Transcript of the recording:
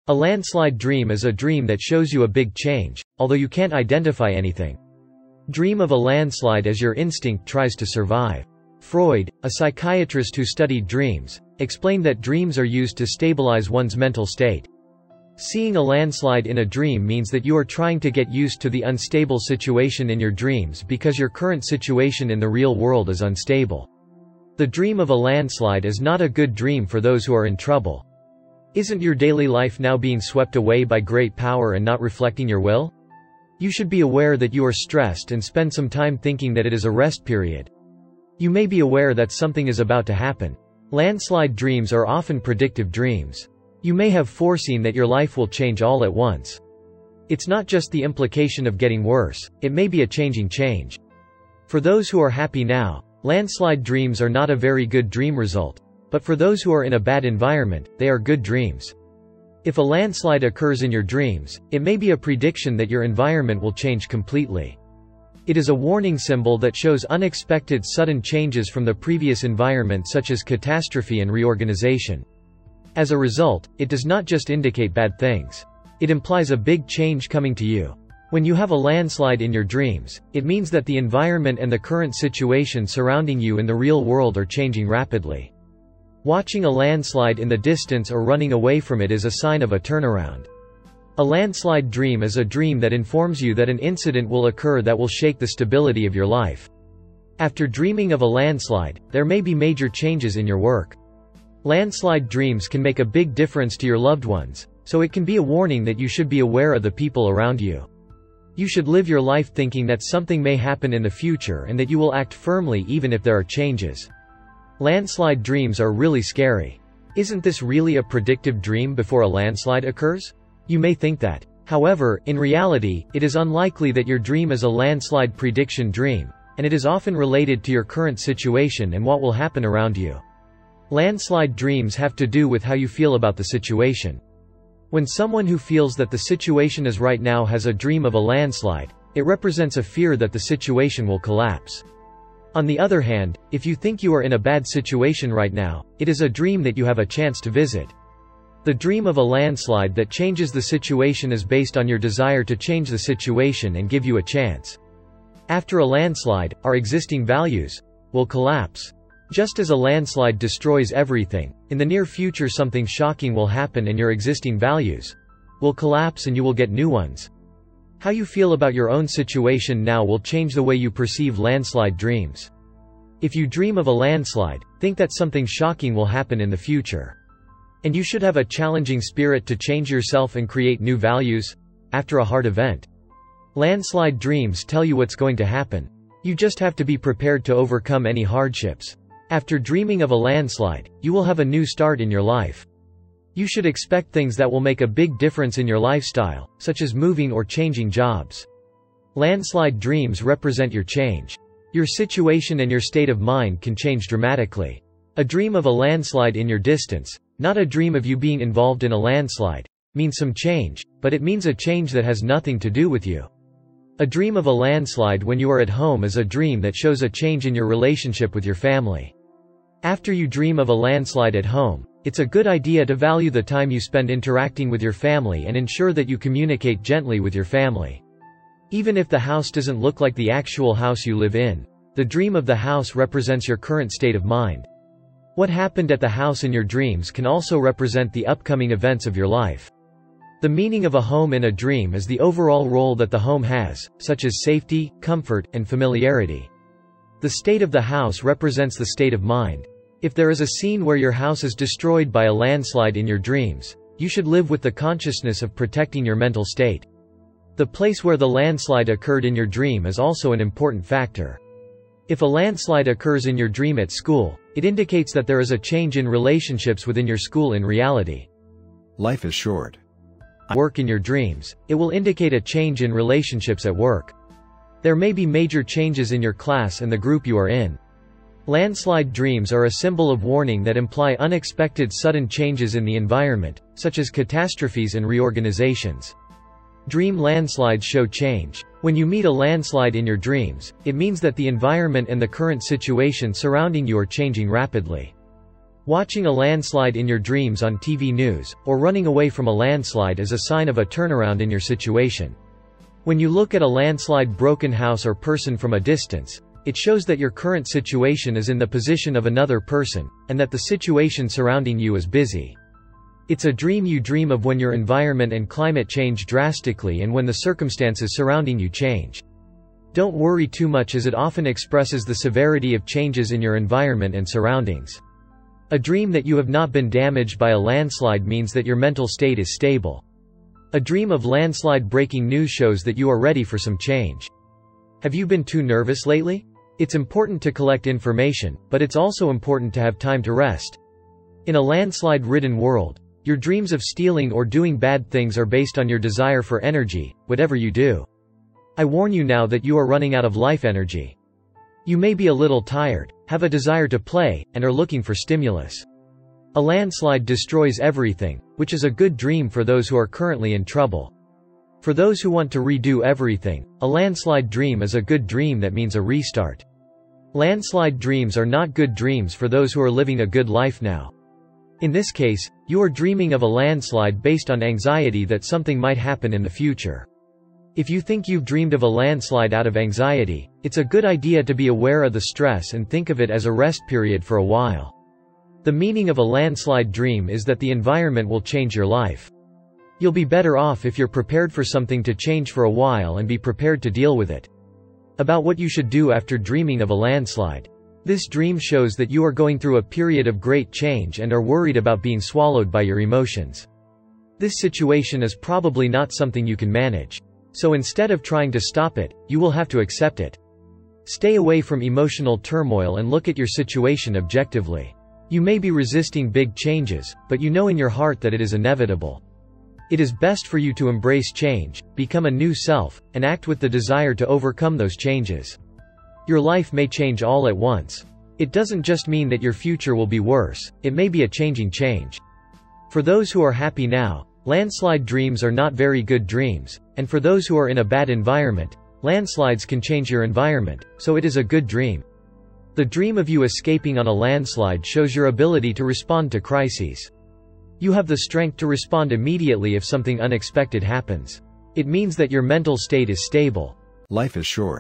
A landslide dream is a dream that shows you a big change, although you can't identify anything. Dream of a landslide as your instinct tries to survive. Freud, a psychiatrist who studied dreams, explained that dreams are used to stabilize one's mental state. Seeing a landslide in a dream means that you are trying to get used to the unstable situation in your dreams because your current situation in the real world is unstable. The dream of a landslide is not a good dream for those who are in trouble. Isn't your daily life now being swept away by great power and not reflecting your will? You should be aware that you are stressed and spend some time thinking that it is a rest period. You may be aware that something is about to happen. Landslide dreams are often predictive dreams. You may have foreseen that your life will change all at once. It's not just the implication of getting worse, it may be a changing change. For those who are happy now, landslide dreams are not a very good dream result. But for those who are in a bad environment, they are good dreams. If a landslide occurs in your dreams, it may be a prediction that your environment will change completely. It is a warning symbol that shows unexpected sudden changes from the previous environment, such as catastrophe and reorganization. As a result, it does not just indicate bad things. It implies a big change coming to you. When you have a landslide in your dreams, it means that the environment and the current situation surrounding you in the real world are changing rapidly. Watching a landslide in the distance or running away from it is a sign of a turnaround. A landslide dream is a dream that informs you that an incident will occur that will shake the stability of your life. After dreaming of a landslide, there may be major changes in your work. Landslide dreams can make a big difference to your loved ones, so it can be a warning that you should be aware of the people around you. You should live your life thinking that something may happen in the future and that you will act firmly even if there are changes. Landslide dreams are really scary. Isn't this really a predictive dream before a landslide occurs? You may think that. However, in reality, it is unlikely that your dream is a landslide prediction dream, and it is often related to your current situation and what will happen around you. Landslide dreams have to do with how you feel about the situation. When someone who feels that the situation is right now has a dream of a landslide, it represents a fear that the situation will collapse. On the other hand, if you think you are in a bad situation right now, it is a dream that you have a chance to visit. The dream of a landslide that changes the situation is based on your desire to change the situation and give you a chance. After a landslide, our existing values will collapse. Just as a landslide destroys everything, in the near future something shocking will happen and your existing values will collapse and you will get new ones. How you feel about your own situation now will change the way you perceive landslide dreams. If you dream of a landslide, think that something shocking will happen in the future. And you should have a challenging spirit to change yourself and create new values after a hard event. Landslide dreams tell you what's going to happen. You just have to be prepared to overcome any hardships. After dreaming of a landslide, you will have a new start in your life. You should expect things that will make a big difference in your lifestyle, such as moving or changing jobs. Landslide dreams represent your change. Your situation and your state of mind can change dramatically. A dream of a landslide in your distance, not a dream of you being involved in a landslide, means some change, but it means a change that has nothing to do with you. A dream of a landslide when you are at home is a dream that shows a change in your relationship with your family. After you dream of a landslide at home, it's a good idea to value the time you spend interacting with your family and ensure that you communicate gently with your family. Even if the house doesn't look like the actual house you live in, the dream of the house represents your current state of mind. What happened at the house in your dreams can also represent the upcoming events of your life. The meaning of a home in a dream is the overall role that the home has, such as safety, comfort, and familiarity. The state of the house represents the state of mind. If there is a scene where your house is destroyed by a landslide in your dreams, you should live with the consciousness of protecting your mental state. The place where the landslide occurred in your dream is also an important factor. If a landslide occurs in your dream at school, it indicates that there is a change in relationships within your school in reality. Life is short. Work in your dreams, it will indicate a change in relationships at work. There may be major changes in your class and the group you are in. Landslide dreams are a symbol of warning that imply unexpected sudden changes in the environment, such as catastrophes and reorganizations. Dream landslides show change. When you meet a landslide in your dreams, it means that the environment and the current situation surrounding you are changing rapidly. Watching a landslide in your dreams on TV news, or running away from a landslide is a sign of a turnaround in your situation. When you look at a landslide broken house or person from a distance, it shows that your current situation is in the position of another person, and that the situation surrounding you is busy. It's a dream you dream of when your environment and climate change drastically and when the circumstances surrounding you change. Don't worry too much, as it often expresses the severity of changes in your environment and surroundings. A dream that you have not been damaged by a landslide means that your mental state is stable. A dream of landslide breaking news shows that you are ready for some change. Have you been too nervous lately? It's important to collect information, but it's also important to have time to rest. In a landslide-ridden world, your dreams of stealing or doing bad things are based on your desire for energy, whatever you do. I warn you now that you are running out of life energy. You may be a little tired, have a desire to play, and are looking for stimulus. A landslide destroys everything, which is a good dream for those who are currently in trouble. For those who want to redo everything, a landslide dream is a good dream that means a restart. Landslide dreams are not good dreams for those who are living a good life now. In this case, you are dreaming of a landslide based on anxiety that something might happen in the future. If you think you've dreamed of a landslide out of anxiety, it's a good idea to be aware of the stress and think of it as a rest period for a while. The meaning of a landslide dream is that the environment will change your life. You'll be better off if you're prepared for something to change for a while and be prepared to deal with it. About what you should do after dreaming of a landslide. This dream shows that you are going through a period of great change and are worried about being swallowed by your emotions. This situation is probably not something you can manage. So instead of trying to stop it, you will have to accept it. Stay away from emotional turmoil and look at your situation objectively. You may be resisting big changes, but you know in your heart that it is inevitable. It is best for you to embrace change, become a new self, and act with the desire to overcome those changes. Your life may change all at once. It doesn't just mean that your future will be worse, it may be a changing change. For those who are happy now, landslide dreams are not very good dreams, and for those who are in a bad environment, landslides can change your environment, so it is a good dream. The dream of you escaping on a landslide shows your ability to respond to crises. You have the strength to respond immediately if something unexpected happens. It means that your mental state is stable. Life is short.